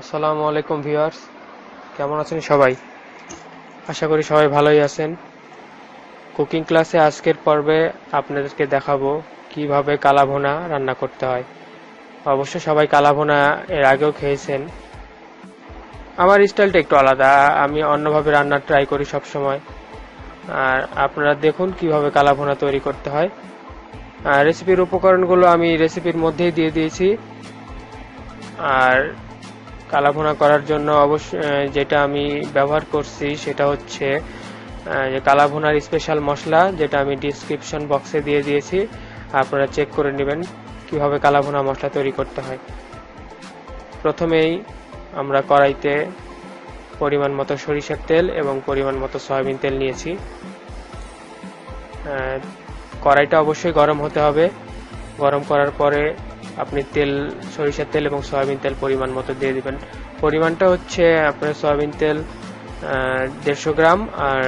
আসসালামু আলাইকুম ভিউয়ার্স, কেমন আছেন সবাই? আশা করি সবাই ভালোই আছেন। কুকিং ক্লাসে আজকের পর্বে আপনাদেরকে দেখাবো কিভাবে কালাভুনা রান্না করতে হয়। অবশ্য সবাই কালাভুনা এর আগেও খেয়েছেন। আমার স্টাইলটা একটু আলাদা, আমি অন্যভাবে রান্না ট্রাই করি সব সময়। আর আপনারা দেখুন কিভাবে কালাভুনা তৈরি করতে হয়। রেসিপির উপকরণগুলো আমি রেসিপির মধ্যেই দিয়ে দিয়েছি। আর কালাভুনা করার জন্য যেটা আমি ব্যবহার করছি সেটা হচ্ছে যে কালাভুনার স্পেশাল মশলা, যেটা আমি ডিসক্রিপশন বক্সে দিয়ে দিয়েছি। আপনারা চেক করে নেবেন কিভাবে কালাভুনা মশলা তৈরি করতে হয়। প্রথমেই আমরা কড়াইতে পরিমাণ মতো সরিষার তেল এবং পরিমাণ মতো সয়াবিন তেল নিয়েছি। কড়াইটা অবশ্যই গরম হতে হবে। গরম করার পরে আপনি সরিষার তেল এবং সয়াবিন তেল পরিমাণ মতো দিয়ে দিবেন। পরিমাণটা হচ্ছে আপনার সয়াবিন তেল 150 গ্রাম আর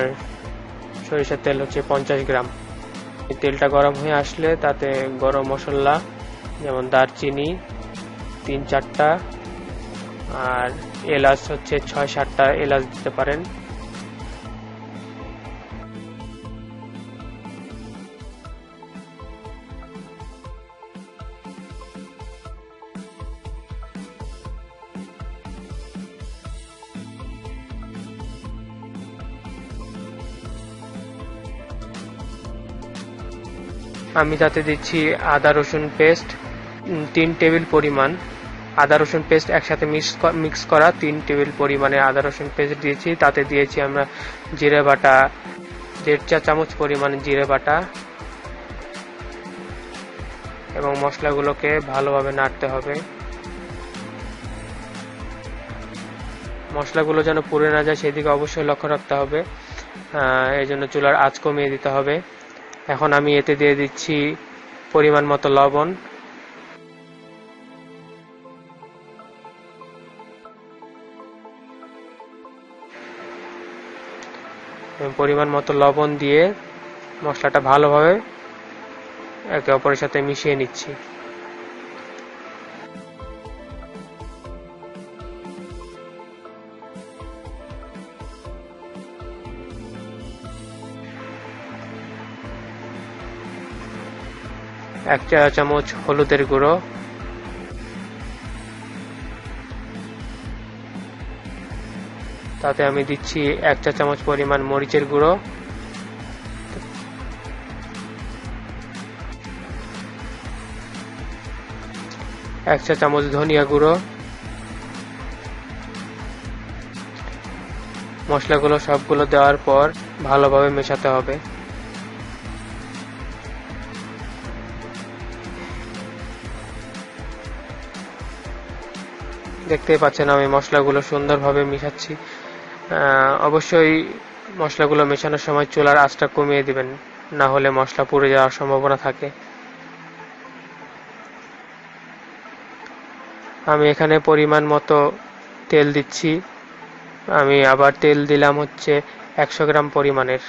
সরিষার তেল হচ্ছে 50 গ্রাম। তেলটা গরম হয়ে আসলে তাতে গরম মশলা যেমন দারচিনি 3-4টা আর এলাচ হচ্ছে 6-7টা এলাচ দিতে পারেন। আমি তাতে দিচ্ছি আদা রসুন পেস্ট 3 টেবিল পরিমাণ। আদা রসুন পেস্ট একসাথে মিক্স করা 3 টেবিল পরিমাণে আদা রসুন পেস্ট দিয়েছি। তাতে দিয়েছি আমরা জিরে বাটা 1.5 চা চামচ পরিমাণ জিরে বাটা, এবং মশলাগুলোকে ভালোভাবে নাড়তে হবে। মশলাগুলো যেন পুড়ে না যায় সেদিকে অবশ্যই লক্ষ্য রাখতে হবে। এই জন্য চুলার আঁচ কমিয়ে দিতে হবে। এখন আমি এতে দিয়ে দিচ্ছি পরিমাণ মতো লবণ, পরিমাণ মতো লবণ দিয়ে মশলাটা ভালোভাবে একে অপরের সাথে মিশিয়ে নিচ্ছি। এক চা চামচ হলুদের গুঁড়ো, তাতে আমি দিচ্ছি 1 চা চামচ পরিমাণ মরিচের গুঁড়ো, 1 চা চামচ ধনিয়া গুঁড়ো। মশলাগুলো সবগুলো দেওয়ার পর ভালোভাবে মেশাতে হবে। দেখতেই পাচ্ছেন আমি মশলাগুলো সুন্দরভাবে মিশাচ্ছি। অবশ্যই মশলাগুলো মেশানোর সময় চুলার আঁচটা কমিয়ে দিবেন, না হলে মশলা পুড়ে যাওয়ার সম্ভাবনা থাকে। আমি এখানে পরিমাণ মতো তেল দিচ্ছি। আমি আবার তেল দিলাম হচ্ছে 100 গ্রাম পরিমাণের।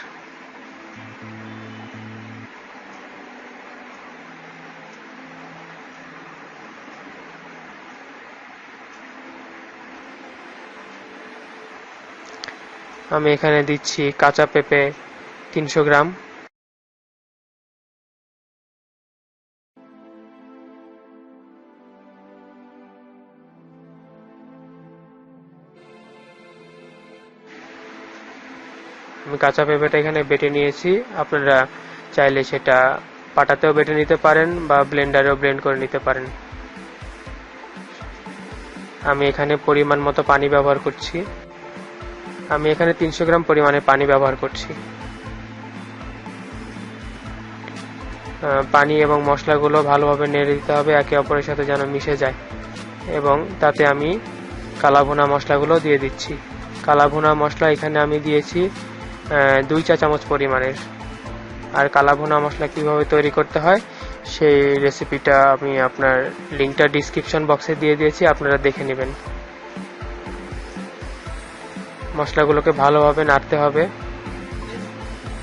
আমি এখানে দিচ্ছি কাঁচা পেঁপে 300 গ্রাম। আমি কাঁচা পেঁপেটা এখানে বেটে নিয়েছি। আপনারা চাইলে সেটা পাটাতেও বেটে নিতে পারেন বা ব্লেন্ডারেও ব্লেন্ড করে নিতে পারেন। আমি এখানে পরিমাণ মতো পানি ব্যবহার করছি। আমি এখানে 300 গ্রাম পরিমাণে পানি ব্যবহার করছি। পানি এবং মশলাগুলো ভালোভাবে নেড়ে দিতে হবে একে অপরের সাথে যেন মিশে যায়, এবং তাতে আমি কালাভুনা মশলাগুলো দিয়ে দিচ্ছি। কালাভুনা মশলা এখানে আমি দিয়েছি 2 চা চামচ পরিমাণের। আর কালাভুনা মশলা কিভাবে তৈরি করতে হয় সেই রেসিপিটা আমি আপনার লিঙ্কটা ডিসক্রিপশন বক্সে দিয়ে দিয়েছি, আপনারা দেখে নেবেন। মশলাগুলোকে ভালোভাবে নাড়তে হবে।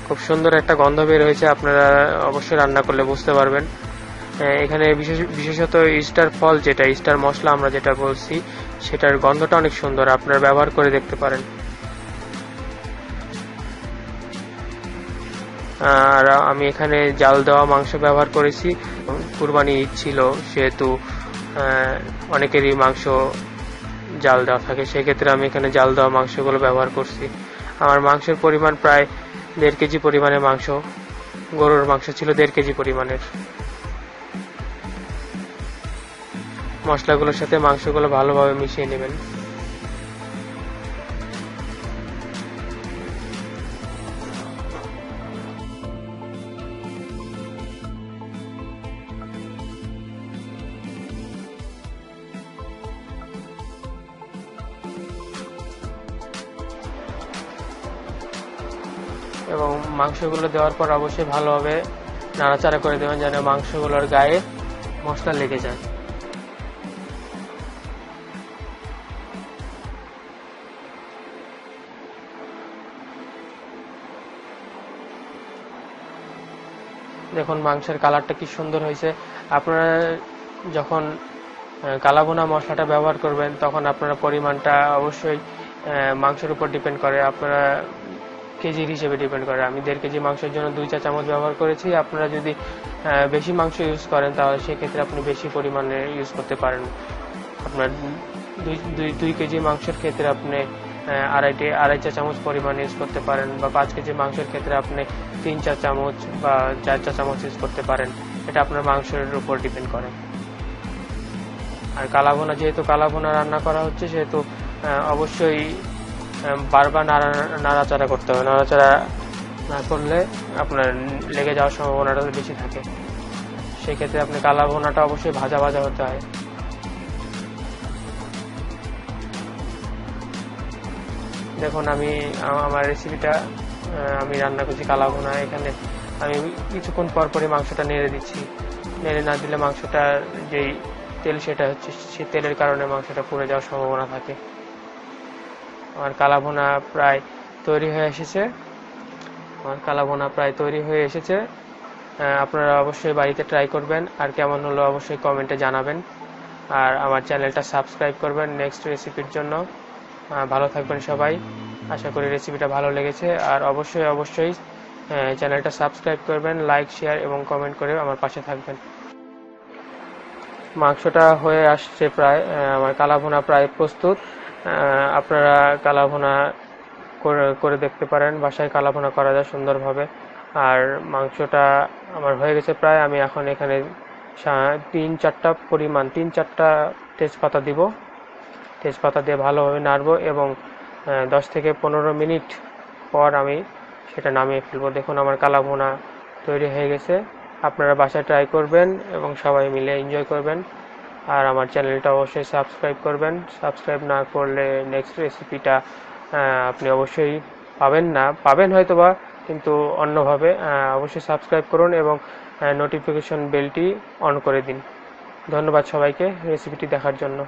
খুব সুন্দর একটা গন্ধ বের হয়েছে, আপনারা অবশ্যই রান্না করলে বুঝতে পারবেন। এখানে বিশেষত স্টার ফল, যেটা স্টার মশলা আমরা যেটা বলছি, সেটার গন্ধটা অনেক সুন্দর, আপনারা ব্যবহার করে দেখতে পারেন। আর আমি এখানে জাল দেওয়া মাংস ব্যবহার করেছি। কুরবানি ঈদ ছিল, সেহেতু অনেকেরই মাংস জাল দেওয়া থাকে, সেক্ষেত্রে আমি এখানে জাল দেওয়া মাংসগুলো ব্যবহার করছি। আমার মাংসের পরিমাণ প্রায় 1.5 কেজি পরিমাণের মাংস, গরুর মাংস ছিল 1.5 কেজি পরিমাণের। মশলাগুলোর সাথে মাংসগুলো ভালোভাবে মিশিয়ে নেবেন। এবং মাংসগুলো দেওয়ার পর অবশ্যই ভালোভাবে নাড়াচাড়া করে দেবেন, যেন মাংসগুলোর গায়ে মশলা লেগে যায়। দেখুন মাংসের কালারটা কি সুন্দর হয়েছে। আপনারা যখন কালাভুনা মশলাটা ব্যবহার করবেন তখন আপনারা পরিমাণটা অবশ্যই মাংসের উপর ডিপেন্ড করে, আপনারা কেজির হিসেবে ডিপেন্ড করে। আমি 1.5 কেজি মাংসের জন্য 2 চা চামচ ব্যবহার করেছি। আপনারা যদি বেশি মাংস ইউজ করেন তাহলে সেক্ষেত্রে আপনি বেশি পরিমাণে ইউজ করতে পারেন। আপনার 2 কেজি মাংসের ক্ষেত্রে আপনি আড়াই চা চামচ পরিমাণ ইউজ করতে পারেন, বা 5 কেজি মাংসের ক্ষেত্রে আপনি 3 চা চামচ বা 4 চা চামচ ইউজ করতে পারেন। এটা আপনার মাংসের উপর ডিপেন্ড করে। আর কালাভুনা, যেহেতু কালাভুনা রান্না করা হচ্ছে, সেহেতু অবশ্যই বারবার নাড়াচাড়া করতে হবে। নাড়াচাড়া না করলে আপনার লেগে যাওয়ার সম্ভাবনাটা বেশি থাকে। সেক্ষেত্রে আপনি কালাভুনাটা অবশ্যই ভাজা ভাজা হতে হয়। দেখুন আমি আমার রেসিপিটা আমি রান্না করছি কালাভুনা। এখানে আমি কিছুক্ষণ পরপরই মাংসটা নেড়ে দিচ্ছি। নেড়ে না দিলে মাংসটার যেই তেল সেটা হচ্ছে, সেই তেলের কারণে মাংসটা পুড়ে যাওয়ার সম্ভাবনা থাকে। আমার কালাভুনা প্রায় তৈরি হয়ে এসেছে। আপনারা অবশ্যই বাড়িতে ট্রাই করবেন, আর কেমন হলো অবশ্যই কমেন্টে জানাবেন। আর আমার চ্যানেলটা সাবস্ক্রাইব করবেন নেক্সট রেসিপির জন্য। ভালো থাকবেন সবাই। আশা করি রেসিপিটা ভালো লেগেছে। আর অবশ্যই চ্যানেলটা সাবস্ক্রাইব করবেন, লাইক, শেয়ার এবং কমেন্ট করে আমার পাশে থাকবেন। মাংসটা হয়ে আসছে প্রায়, আমার কালাভুনা প্রায় প্রস্তুত। আপনারা কালাভুনা করে দেখতে পারেন, বাসায় কালাভুনা করা যায় সুন্দরভাবে। আর মাংসটা আমার হয়ে গেছে প্রায়। আমি এখন এখানে 3-4টা তেজপাতা দিব। তেজপাতা দিয়ে ভালোভাবে নাড়বো এবং 10 থেকে 15 মিনিট পর আমি সেটা নামিয়ে ফেলবো। দেখুন আমার কালাভুনা তৈরি হয়ে গেছে। আপনারা বাসায় ট্রাই করবেন এবং সবাই মিলে এনজয় করবেন। আর আমার চ্যানেলটা অবশ্যই সাবস্ক্রাইব করবেন। সাবস্ক্রাইব না করলে নেক্সট রেসিপিটা আপনি অবশ্যই পাবেন হয়তোবা, কিন্তু অন্যভাবে। অবশ্যই সাবস্ক্রাইব করুন এবং নোটিফিকেশন বেলটি অন করে দিন। ধন্যবাদ সবাইকে রেসিপিটি দেখার জন্য।